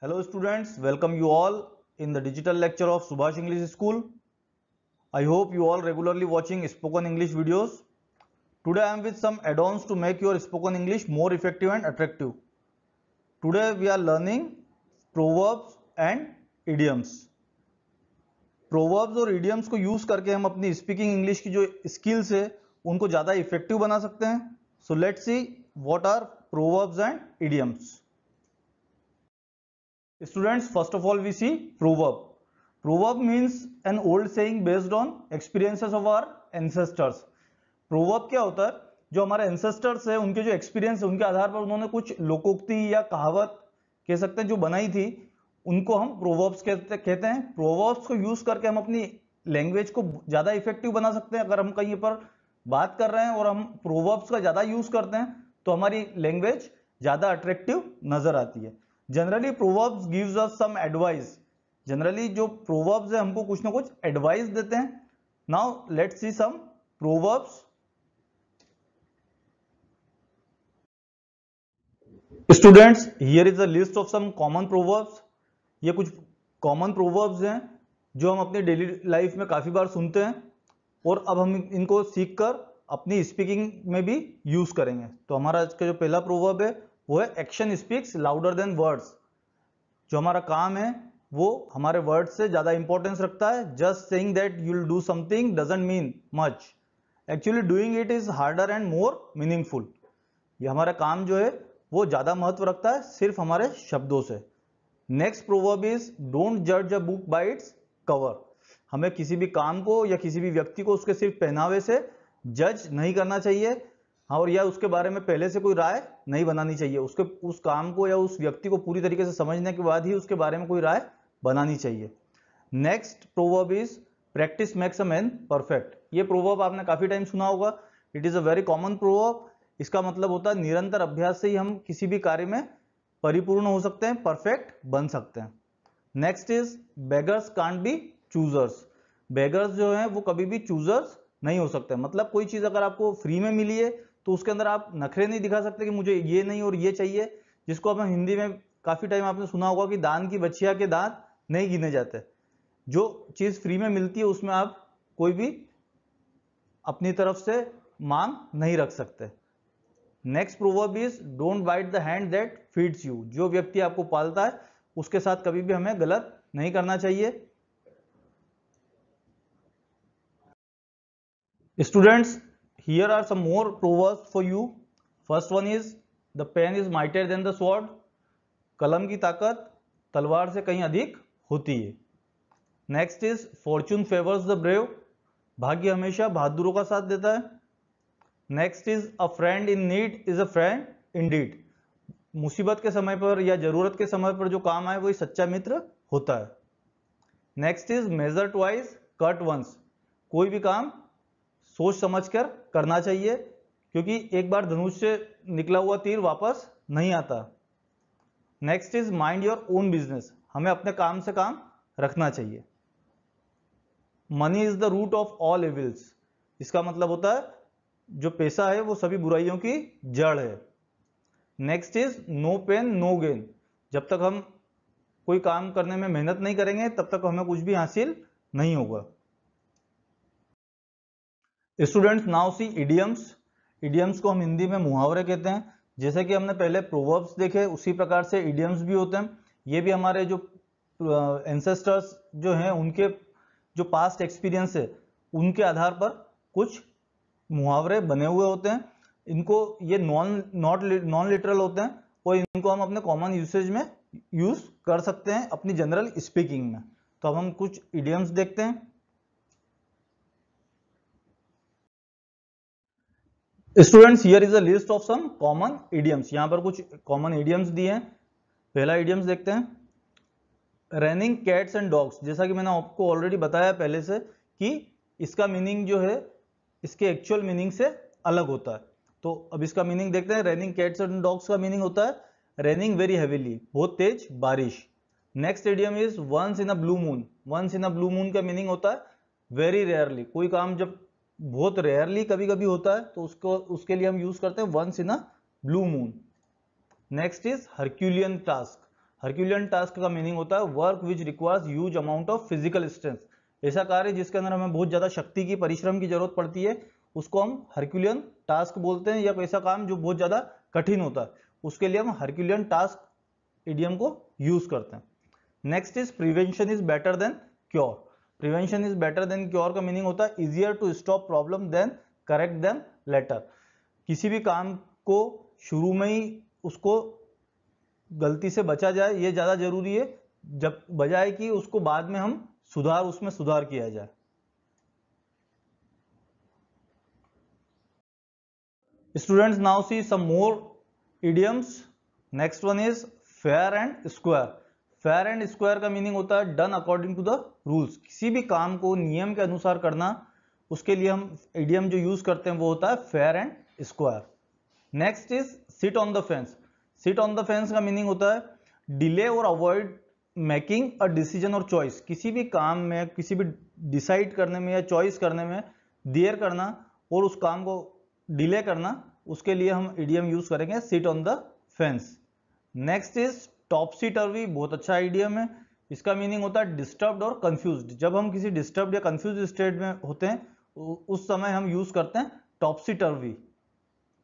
Hello students, welcome you all in the digital lecture of Subhash English School. I hope you all regularly watching spoken English videos. Today I am with some add-ons to make your spoken English more effective and attractive. Today we are learning proverbs and idioms. Proverbs और idioms को use करके हम अपनी speaking English की जो skills है उनको ज़्यादा इफेक्टिव बना सकते हैं. So let's see what are proverbs and idioms. Students, first of all we see proverb. Proverb means an old saying based on experiences of our ancestors. Proverb क्या होता है? जो हमारे ancestors है उनके जो experience है उनके आधार पर उन्होंने कुछ लोकोक्ति या कहावत कह सकते हैं जो बनाई थी उनको हम proverbs कहते हैं. Proverbs को यूज करके हम अपनी लैंग्वेज को ज्यादा इफेक्टिव बना सकते हैं. अगर हम कहीं पर बात कर रहे हैं और हम proverbs का ज्यादा यूज करते हैं तो हमारी लैंग्वेज ज्यादा अट्रैक्टिव नजर आती है. Generally proverbs gives us some advice. Generally जो प्रोवर्ब्स है हमको कुछ ना कुछ एडवाइस देते हैं. Now let's see some proverbs. Students, here is a list of some common proverbs. ये कुछ कॉमन प्रोवर्ब्स हैं जो हम अपनी डेली लाइफ में काफी बार सुनते हैं और अब हम इनको सीखकर अपनी स्पीकिंग में भी यूज करेंगे. तो हमारा आज का जो पहला प्रोवर्ब है वो है action speaks louder than words. जो हमारा काम है वो हमारे वर्ड से ज्यादा इंपॉर्टेंस रखता है. Just saying that you will do something doesn't mean much. Actually doing it is harder and more meaningful. ये हमारा काम जो है वो ज्यादा महत्व रखता है सिर्फ हमारे शब्दों से. नेक्स्ट प्रोवर्ब इज डोंट जज a book by its cover. हमें किसी भी काम को या किसी भी व्यक्ति को उसके सिर्फ पहनावे से जज नहीं करना चाहिए और या उसके बारे में पहले से कोई राय नहीं बनानी चाहिए. उसके उस काम को या उस व्यक्ति को पूरी तरीके से समझने के बाद ही उसके बारे में कोई राय बनानी चाहिए. Next proverb is practice makes a man perfect. ये प्रोवर्ब आपने काफी टाइम सुना होगा. It is a very common proverb. इसका मतलब होता है निरंतर अभ्यास से ही हम किसी भी कार्य में परिपूर्ण हो सकते हैं, परफेक्ट बन सकते हैं. Next is beggars can't be choosers. Beggars जो है वो कभी भी चूजर्स नहीं हो सकते. मतलब कोई चीज अगर आपको फ्री में मिली है तो उसके अंदर आप नखरे नहीं दिखा सकते कि मुझे ये नहीं और ये चाहिए. जिसको आप हिंदी में काफी टाइम आपने सुना होगा कि दान की बच्चिया के दांत नहीं गिने जाते. जो चीज फ्री में मिलती है उसमें आप कोई भी अपनी तरफ से मांग नहीं रख सकते. Next proverb is don't bite the hand that feeds you. जो व्यक्ति आपको पालता है उसके साथ कभी भी हमें गलत नहीं करना चाहिए. Students, here are some more proverbs for you. First one is the pen is mightier than the sword. कलम की ताकत तलवार से कहीं अधिक होती है. Next is Fortune favours the brave. भाग्य हमेशा बहादुरों का साथ देता है. Next is a friend in need is a friend Indeed. मुसीबत के समय पर या जरूरत के समय पर जो काम आए वही सच्चा मित्र होता है. Next is measure twice cut once. कोई भी काम सोच समझकर करना चाहिए क्योंकि एक बार धनुष से निकला हुआ तीर वापस नहीं आता. Next is mind your own business. हमें अपने काम से काम रखना चाहिए. Money is the root of all evils. इसका मतलब होता है जो पैसा है वो सभी बुराइयों की जड़ है. Next is no pain no gain. जब तक हम कोई काम करने में मेहनत नहीं करेंगे तब तक हमें कुछ भी हासिल नहीं होगा. स्टूडेंट्स, नाउ सी इडियम्स. इडियम्स को हम हिंदी में मुहावरे कहते हैं. जैसे कि हमने पहले प्रोवर्ब्स देखे उसी प्रकार से इडियम्स भी होते हैं. ये भी हमारे जो एंसेस्टर्स जो हैं उनके जो पास्ट एक्सपीरियंस है उनके आधार पर कुछ मुहावरे बने हुए होते हैं. इनको ये नॉन लिटरल होते हैं और इनको हम अपने कॉमन यूसेज में यूज कर सकते हैं अपनी जनरल स्पीकिंग में. तो अब हम कुछ इडियम्स देखते हैं. Students, here is a list of some common idioms. यहां पर कुछ कॉमन इडियम्स दिए हैं. पहला इडियम्स देखते हैं. Running cats and dogs. जैसा कि मैंने आपको ऑलरेडी बताया पहले से कि इसका मीनिंग जो है इसके एक्चुअल मीनिंग से अलग होता है. तो अब इसका मीनिंग देखते हैं. रनिंग कैट्स एंड डॉग्स का मीनिंग होता है रनिंग वेरी हेवीली, बहुत तेज बारिश. Next idiom is once in a blue moon. Once in a blue moon का मीनिंग होता है वेरी रेयरली. कोई काम जब बहुत रेयरली कभी कभी होता है तो उसके लिए हम यूज करते हैं once in a blue moon. Next is Herculean task. Herculean task का मीनिंग होता है work which requires huge amount of physical strength, ऐसा कार्य जिसके अंदर हमें बहुत ज्यादा शक्ति की परिश्रम की जरूरत पड़ती है उसको हम हरक्यूलियन टास्क बोलते हैं, या ऐसा काम जो बहुत ज्यादा कठिन होता है उसके लिए हम हरक्यूलियन टास्क इडियम को यूज करते हैं। Next is prevention is better than cure. Prevention is better than cure का मीनिंग होता है easier to stop problem than correct them later. किसी भी काम को शुरू में ही उसको गलती से बचा जाए ये ज्यादा जरूरी है, जब बजाय कि उसको बाद में हम उसमें सुधार किया जाए। Students now see some more idioms। Next one is fair and square. Fair and square का मीनिंग होता है done according to the rules, किसी भी काम को नियम के अनुसार करना, उसके लिए हम इडियम जो यूज करते हैं वो होता है fair and square. Next is seat on the fence. Seat on the fence का मीनिंग होता है डिले और अवॉइड मेकिंग अ डिसीजन और चॉइस, किसी भी काम में किसी भी डिसाइड करने में या चॉइस करने में देर करना और उस काम को डिले करना, उसके लिए हम इडियम यूज करेंगे sit on the fence. Next is topsy turvy, बहुत अच्छा इडियम है। इसका मीनिंग होता है डिस्टर्ब्ड और कंफ्यूज्ड, जब हम किसी डिस्टर्ब्ड या कंफ्यूज स्टेट में होते हैं उस समय हम यूज करते हैं topsy turvy.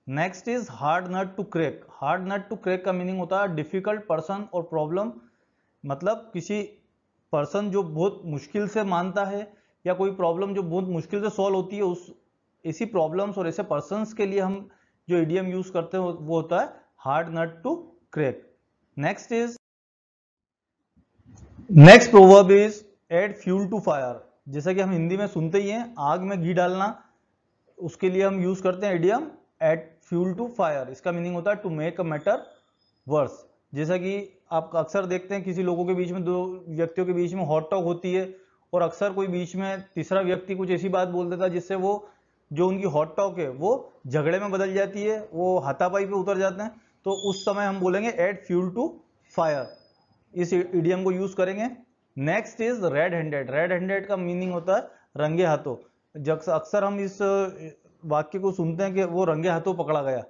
Next is hard nut to crack. Hard nut to crack का मीनिंग होता है डिफिकल्ट पर्सन और प्रॉब्लम, मतलब किसी पर्सन जो बहुत मुश्किल से मानता है या कोई प्रॉब्लम जो बहुत मुश्किल से सॉल्व होती है, उस ऐसी प्रॉब्लम्स और ऐसे पर्सन्स के लिए हम जो इडियम यूज करते हैं वो होता है hard nut to crack. Next proverb is add fuel to fire. जैसा कि हम हिंदी में सुनते ही हैं आग में घी डालना, उसके लिए हम यूज करते हैं idiom add fuel to fire. इसका मीनिंग होता है to make a matter worse. जैसा कि आप अक्सर देखते हैं किसी लोगों के बीच में, दो व्यक्तियों के बीच में हॉट टॉक होती है और अक्सर कोई बीच में तीसरा व्यक्ति कुछ ऐसी बात बोल देता है जिससे वो जो उनकी हॉट टॉक है वो झगड़े में बदल जाती है, वो हाथापाई पे उतर जाते हैं, तो उस समय हम बोलेंगे एड फ्यूल टू फायर, इस इडियम को यूज करेंगे। Next is red handed. Red handed का मीनिंग होता है रंगे हाथों। जब अक्सर हम इस वाक्य को सुनते हैं कि वो रंगे हाथों पकड़ा गया,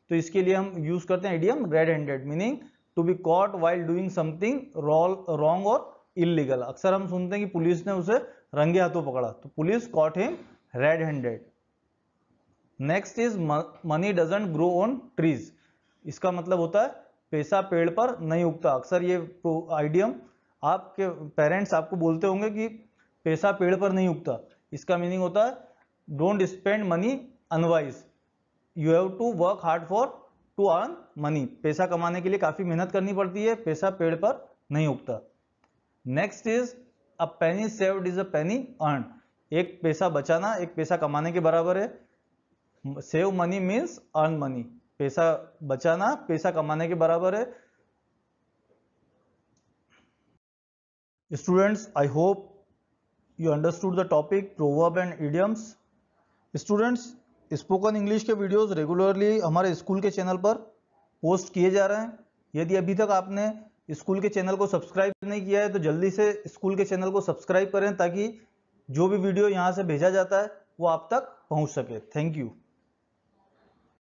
तो इसके लिए हम यूज करते हैं idiom red handed, meaning to be caught while doing something wrong और इलीगल। अक्सर हम सुनते हैं कि पुलिस ने उसे रंगे हाथों पकड़ा, तो police cot him red handed. Next is money doesn't grow on trees. इसका मतलब होता है पैसा पेड़ पर नहीं उगता। अक्सर ये आइडियम आपके पेरेंट्स आपको बोलते होंगे कि पैसा पेड़ पर नहीं उगता। इसका मीनिंग होता है don't spend money unwise, you have to work hard for to earn money. पैसा कमाने के लिए काफी मेहनत करनी पड़ती है, पैसा पेड़ पर नहीं उगता। Next is a Penney saved is a Penney earn. एक पैसा बचाना एक पैसा कमाने के बराबर है। Save money means earn money, पैसा बचाना पैसा कमाने के बराबर है। Students I hope you understood the topic proverb and idioms. Students spoken English के वीडियोस रेगुलरली हमारे स्कूल के चैनल पर पोस्ट किए जा रहे हैं। यदि अभी तक आपने स्कूल के चैनल को सब्सक्राइब नहीं किया है तो जल्दी से स्कूल के चैनल को सब्सक्राइब करें ताकि जो भी वीडियो यहाँ से भेजा जाता है वो आप तक पहुँच सके। Thank you.